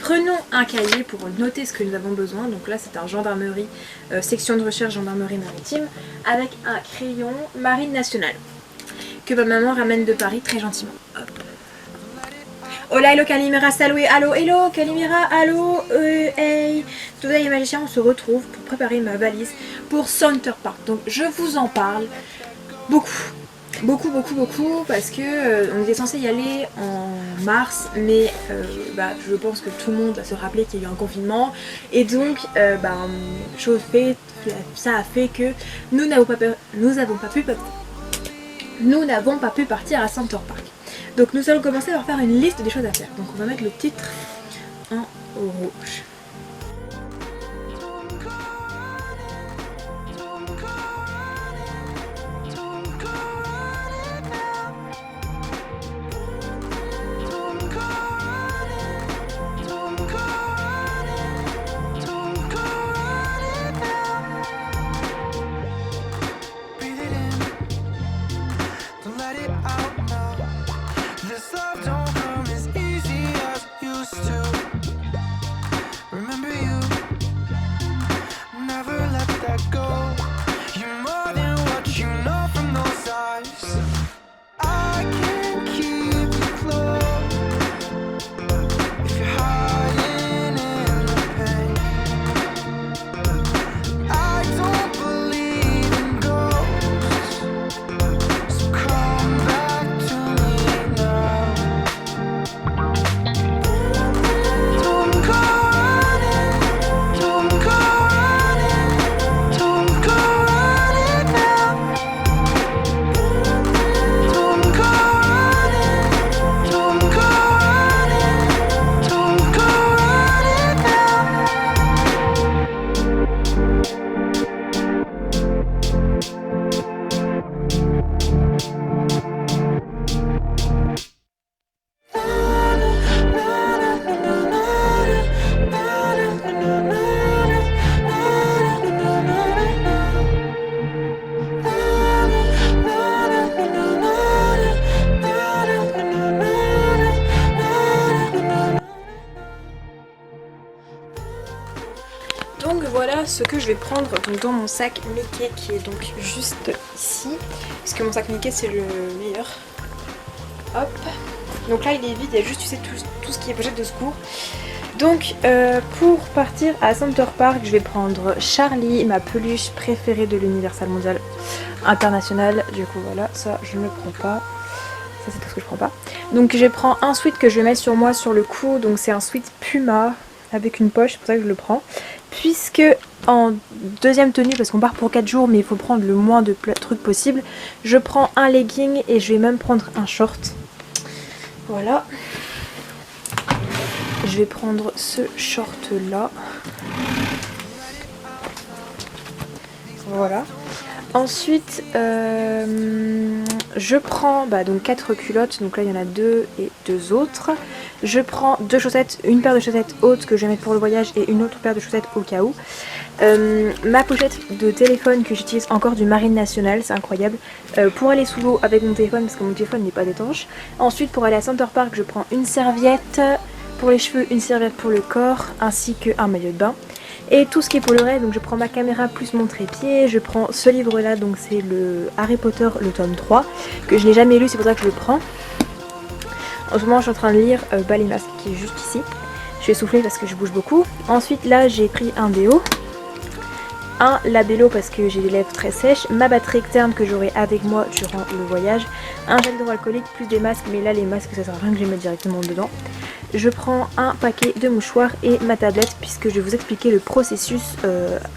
Prenons un cahier pour noter ce que nous avons besoin. Donc là c'est un gendarmerie, section de recherche gendarmerie maritime, avec un crayon marine nationale que ma maman ramène de Paris très gentiment. Hop. Hola, hello Calimera, salut, allo, hello Calimera, allo, hey. Today Magicien, on se retrouve pour préparer ma valise pour Center Park. Donc je vous en parle beaucoup parce que on était censé y aller en mars, mais je pense que tout le monde va se rappeler qu'il y a eu un confinement et donc chose faite, ça a fait que nous n'avons pas pu partir à Center Park. Donc nous allons commencer par faire une liste des choses à faire. Donc on va mettre le titre en rouge. Donc voilà ce que je vais prendre donc dans mon sac Mickey qui est donc juste ici. Parce que mon sac Mickey c'est le meilleur. Hop. Donc là il est vide, il y a juste tu sais tout ce qui est pochette de secours. Donc pour partir à Center Park, je vais prendre Charlie, ma peluche préférée de l'Universal Mondial International. Du coup voilà, ça je ne le prends pas. Ça c'est tout ce que je prends pas. Donc je prends un sweat que je vais mettre sur moi sur le cou. Donc c'est un sweat Puma avec une poche, c'est pour ça que je le prends. Puisque en deuxième tenue, parce qu'on part pour 4 jours mais il faut prendre le moins de trucs possible, je prends un legging et je vais même prendre un short. Voilà. Je vais prendre ce short là. Voilà. Ensuite, je prends donc 4 culottes. Donc là, il y en a 2 et 2 autres. Je prends 2 chaussettes, une paire de chaussettes hautes que je vais mettre pour le voyage et une autre paire de chaussettes au cas où. Ma pochette de téléphone que j'utilise encore du Marine National, c'est incroyable. Pour aller sous l'eau avec mon téléphone parce que mon téléphone n'est pas étanche. Ensuite, pour aller à Center Park, je prends une serviette pour les cheveux, une serviette pour le corps ainsi qu'un maillot de bain. Et tout ce qui est pour le reste, donc je prends ma caméra plus mon trépied, je prends ce livre là, donc c'est le Harry Potter, le tome 3, que je n'ai jamais lu, c'est pour ça que je le prends. En ce moment je suis en train de lire Bas les masques qui est juste ici. Je vais souffler parce que je bouge beaucoup. Ensuite là j'ai pris un déo, un labello parce que j'ai les lèvres très sèches, ma batterie externe que j'aurai avec moi durant le voyage, un gel hydroalcoolique plus des masques, mais là les masques ça sert à rien que je les mette directement dedans. Je prends un paquet de mouchoirs et ma tablette puisque je vais vous expliquer le processus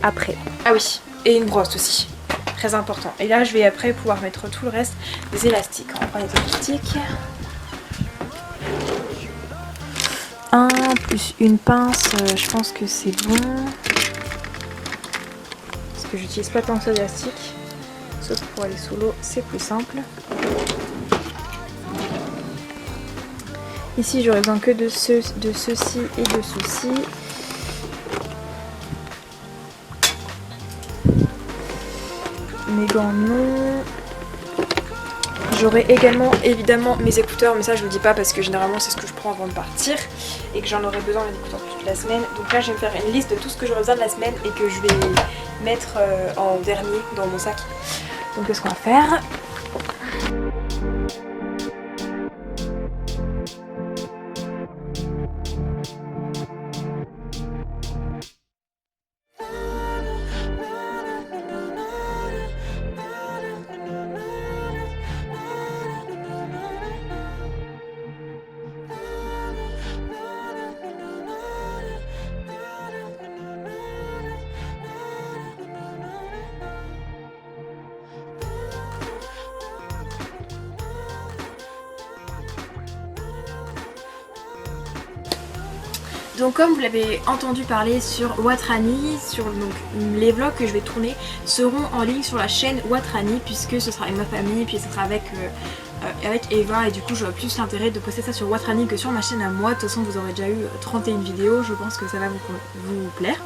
après. Ah oui, et une brosse aussi, très important. Et là je vais après pouvoir mettre tout le reste des élastiques. On prend les élastiques. Un plus une pince, je pense que c'est bon. Parce que j'utilise pas tant que ça d'élastique. Sauf pour aller sous l'eau, c'est plus simple. Ici j'aurais besoin que de ceci et de ceci. Mes gants non. J'aurai également évidemment mes écouteurs, mais ça je vous le dis pas parce que généralement c'est ce que je prends avant de partir et que j'en aurai besoin mes écouteurs toute la semaine. Donc là je vais me faire une liste de tout ce que j'aurai besoin de la semaine et que je vais mettre en dernier dans mon sac. Donc qu'est-ce qu'on va faire ? Donc comme vous l'avez entendu parler sur Watrani, donc, les vlogs que je vais tourner seront en ligne sur la chaîne Watrani puisque ce sera avec ma famille, puis ce sera avec Eva et du coup j'aurai plus l'intérêt de poster ça sur Watrani que sur ma chaîne à moi. De toute façon vous aurez déjà eu 31 vidéos, je pense que ça va vous plaire.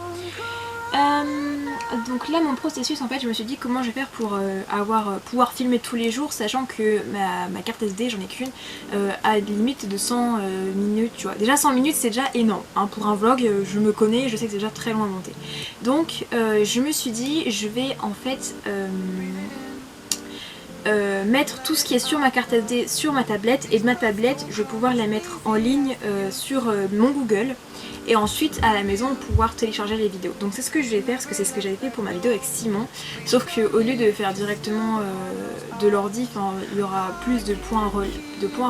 Donc là mon processus en fait je me suis dit comment je vais faire pour pouvoir filmer tous les jours sachant que ma carte SD j'en ai qu'une à limite de 100 minutes tu vois. Déjà 100 minutes c'est déjà énorme hein, pour un vlog je me connais, je sais que c'est déjà très long à monter. Donc je me suis dit je vais en fait mettre tout ce qui est sur ma carte SD sur ma tablette et de ma tablette je vais pouvoir la mettre en ligne sur mon Google et ensuite à la maison pouvoir télécharger les vidéos. Donc c'est ce que je vais faire parce que c'est ce que j'avais fait pour ma vidéo avec Simon, sauf qu'au lieu de faire directement de l'ordi, il y aura plus de points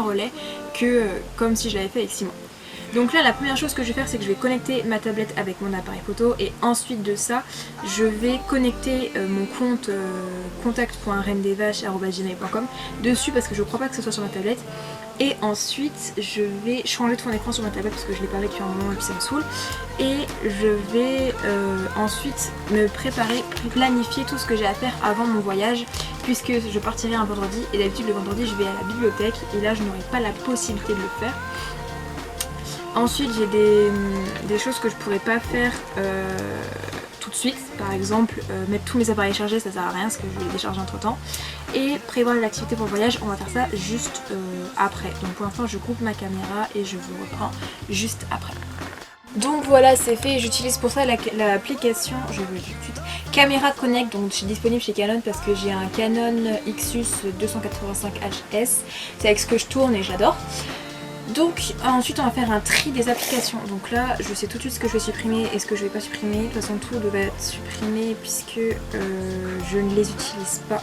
relais que comme si je l'avais fait avec Simon. Donc là la première chose que je vais faire c'est que je vais connecter ma tablette avec mon appareil photo et ensuite de ça je vais connecter mon compte contact.reinedevaches@gmail.com dessus parce que je crois pas que ce soit sur ma tablette. Et ensuite je vais changer de fond d'écran sur ma tablette parce que je l'ai pas avec depuis un moment et puis ça me saoule. Et je vais ensuite me préparer, planifier tout ce que j'ai à faire avant mon voyage puisque je partirai un vendredi et d'habitude le vendredi je vais à la bibliothèque et là je n'aurai pas la possibilité de le faire. Ensuite j'ai des choses que je pourrais pas faire tout de suite, par exemple mettre tous mes appareils chargés, ça sert à rien parce que je vais les décharger entre temps. Et prévoir l'activité pour le voyage, on va faire ça juste après. Donc pour l'instant je coupe ma caméra et je vous reprends juste après. Donc voilà c'est fait, j'utilise pour ça l'application, je veux tout de suite, Camera Connect, donc je suis disponible chez Canon parce que j'ai un Canon Xus 285HS, c'est avec ce que je tourne et j'adore. Donc ensuite on va faire un tri des applications, donc là je sais tout de suite ce que je vais supprimer et ce que je vais pas supprimer, de toute façon tout devait être supprimé puisque je ne les utilise pas.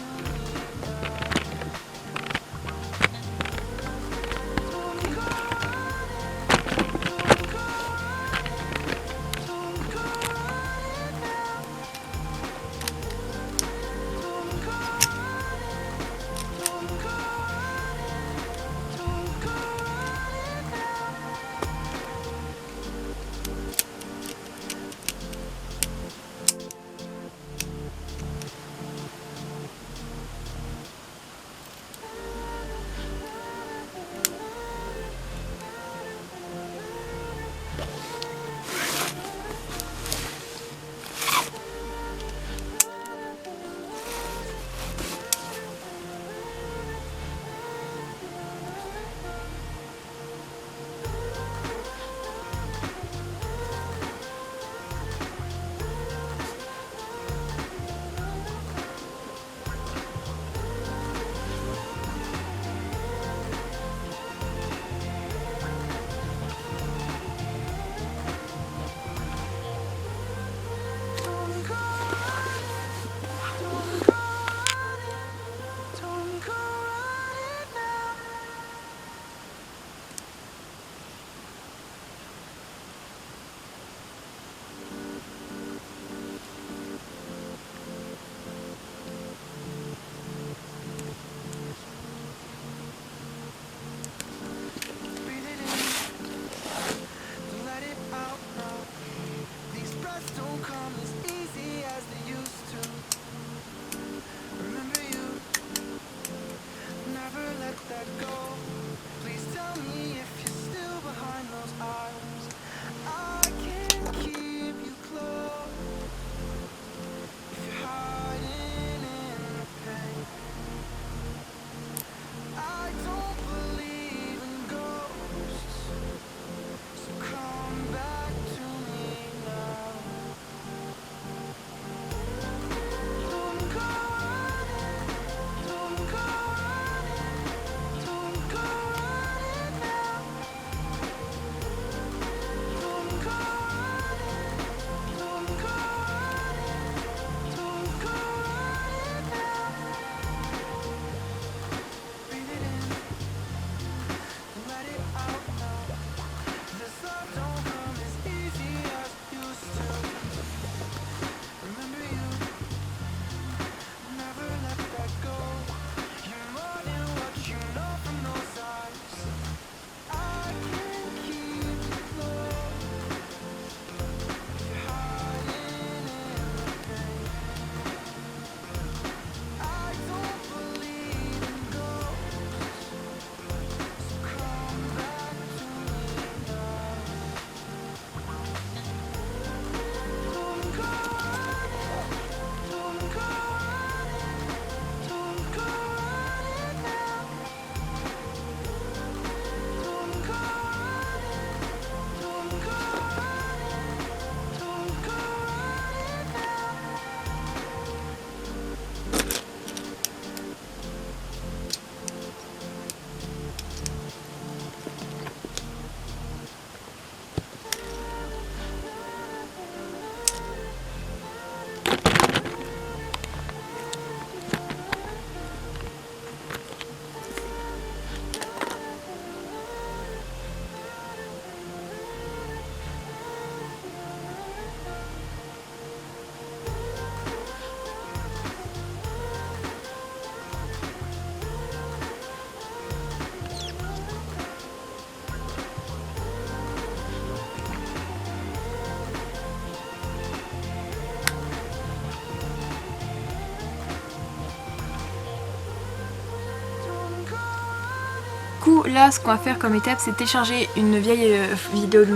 coup là ce qu'on va faire comme étape c'est télécharger une vieille vidéo de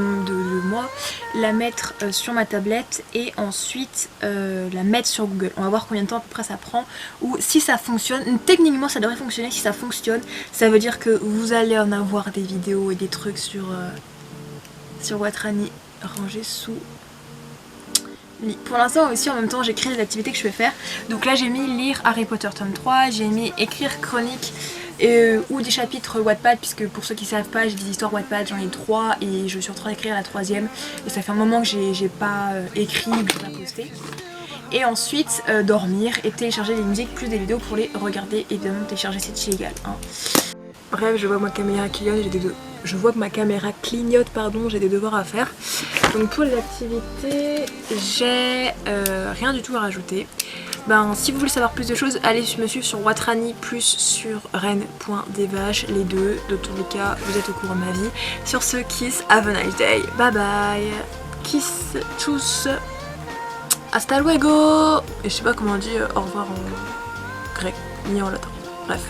moi, la mettre sur ma tablette et ensuite la mettre sur Google. On va voir combien de temps à peu près ça prend, ou si ça fonctionne. Techniquement ça devrait fonctionner. Si ça fonctionne, ça veut dire que vous allez en avoir des vidéos et des trucs sur Watrani rangés sous lit. Pour l'instant aussi en même temps j'écris les activités que je vais faire. Donc là j'ai mis lire Harry Potter tome 3, j'ai mis écrire chronique ou des chapitres Wattpad, puisque pour ceux qui savent pas j'ai des histoires Wattpad, j'en ai 3 et je suis en train d'écrire la 3e et ça fait un moment que j'ai pas écrit ou que j'ai pas posté. Et ensuite dormir et télécharger des musiques plus des vidéos pour les regarder. Évidemment télécharger c'est illégal hein. Bref, je vois que ma caméra clignote, j'ai des devoirs à faire. Donc pour les activités, j'ai rien du tout à rajouter. Si vous voulez savoir plus de choses, allez me suivre sur Watrani plus sur ren.devage, les deux. Dans tous les cas, vous êtes au courant de ma vie. Sur ce, kiss, have a nice day, bye bye. Kiss, tchuss, hasta luego. Et je sais pas comment on dit au revoir en grec, ni en latin. Bref.